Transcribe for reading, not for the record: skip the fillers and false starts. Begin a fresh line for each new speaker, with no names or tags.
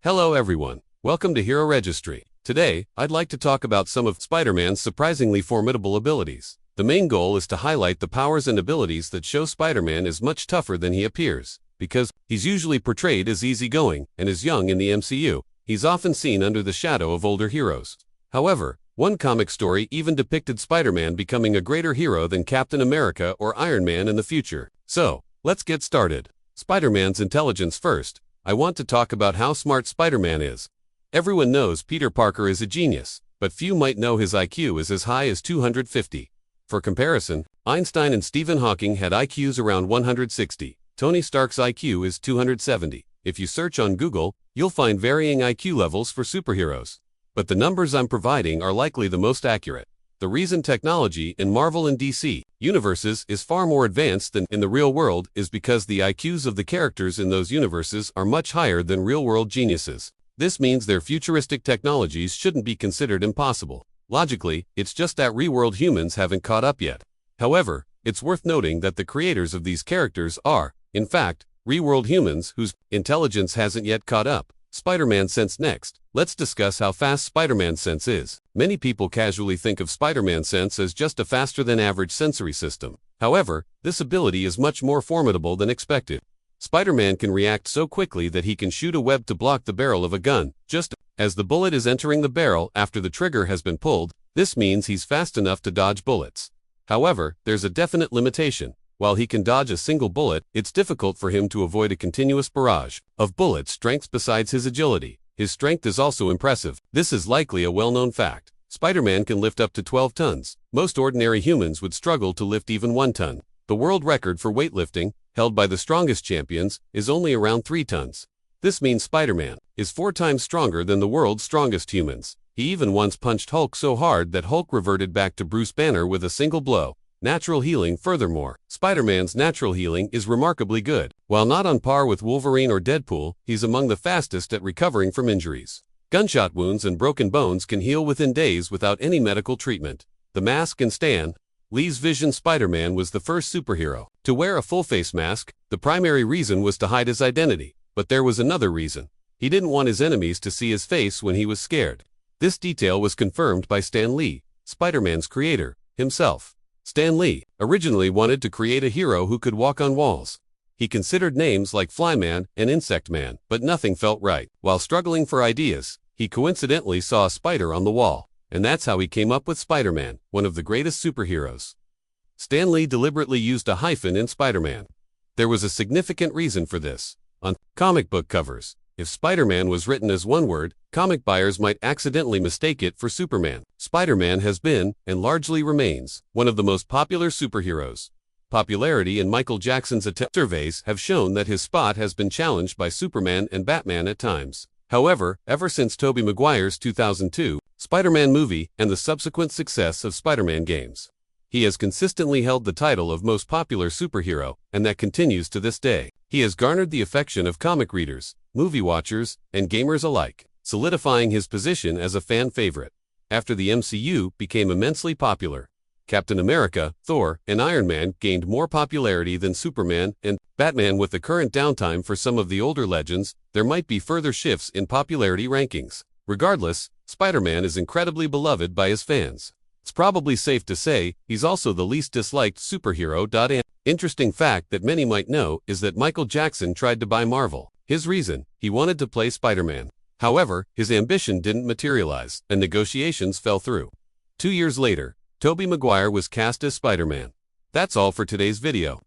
Hello everyone, welcome to Hero Registry. Today, I'd like to talk about some of Spider-Man's surprisingly formidable abilities. The main goal is to highlight the powers and abilities that show Spider-Man is much tougher than he appears. Because he's usually portrayed as easygoing and as young in the MCU, he's often seen under the shadow of older heroes. However, one comic story even depicted Spider-Man becoming a greater hero than Captain America or Iron Man in the future. So, let's get started. Spider-Man's intelligence first. I want to talk about how smart Spider-Man is. Everyone knows Peter Parker is a genius, but few might know his IQ is as high as 250. For comparison, Einstein and Stephen Hawking had IQs around 160. Tony Stark's IQ is 270. If you search on Google, you'll find varying IQ levels for superheroes. But the numbers I'm providing are likely the most accurate. The reason technology in Marvel and DC universes is far more advanced than in the real world is because the IQs of the characters in those universes are much higher than real-world geniuses. This means their futuristic technologies shouldn't be considered impossible. Logically, it's just that real-world humans haven't caught up yet. However, it's worth noting that the creators of these characters are, in fact, real-world humans whose intelligence hasn't yet caught up. Spider-Man sense next. Let's discuss how fast Spider-Man sense is. Many people casually think of Spider-Man sense as just a faster-than-average sensory system. However, this ability is much more formidable than expected. Spider-Man can react so quickly that he can shoot a web to block the barrel of a gun, just as the bullet is entering the barrel after the trigger has been pulled. This means he's fast enough to dodge bullets. However, there's a definite limitation. While he can dodge a single bullet, it's difficult for him to avoid a continuous barrage of bullet strengths. Besides his agility, his strength is also impressive. This is likely a well-known fact. Spider-Man can lift up to 12 tons. Most ordinary humans would struggle to lift even 1 ton. The world record for weightlifting, held by the strongest champions, is only around 3 tons. This means Spider-Man is 4 times stronger than the world's strongest humans. He even once punched Hulk so hard that Hulk reverted back to Bruce Banner with a single blow. Natural healing. Furthermore, Spider-Man's natural healing is remarkably good. While not on par with Wolverine or Deadpool, he's among the fastest at recovering from injuries. Gunshot wounds and broken bones can heal within days without any medical treatment. The mask and Stan Lee's vision. Spider-Man was the first superhero to wear a full-face mask. The primary reason was to hide his identity, but there was another reason. He didn't want his enemies to see his face when he was scared. This detail was confirmed by Stan Lee, Spider-Man's creator, himself. Stan Lee originally wanted to create a hero who could walk on walls. He considered names like Flyman and Insect Man, but nothing felt right. While struggling for ideas, he coincidentally saw a spider on the wall, and that's how he came up with Spider-Man, one of the greatest superheroes. Stan Lee deliberately used a hyphen in Spider-Man. There was a significant reason for this. On comic book covers, if Spider-Man was written as one word, comic buyers might accidentally mistake it for Superman. Spider-Man has been, and largely remains, one of the most popular superheroes. Popularity and Michael Jackson's surveys have shown that his spot has been challenged by Superman and Batman at times. However, ever since Tobey Maguire's 2002 Spider-Man movie and the subsequent success of Spider-Man games, he has consistently held the title of most popular superhero, and that continues to this day. He has garnered the affection of comic readers, movie watchers, and gamers alike, solidifying his position as a fan favorite. After the MCU became immensely popular, Captain America, Thor, and Iron Man gained more popularity than Superman and Batman. With the current downtime for some of the older legends, there might be further shifts in popularity rankings. Regardless, Spider-Man is incredibly beloved by his fans. It's probably safe to say he's also the least disliked superhero. An interesting fact that many might know is that Michael Jackson tried to buy Marvel. His reason: he wanted to play Spider-Man. However, his ambition didn't materialize, and negotiations fell through. 2 years later, Tobey Maguire was cast as Spider-Man. That's all for today's video.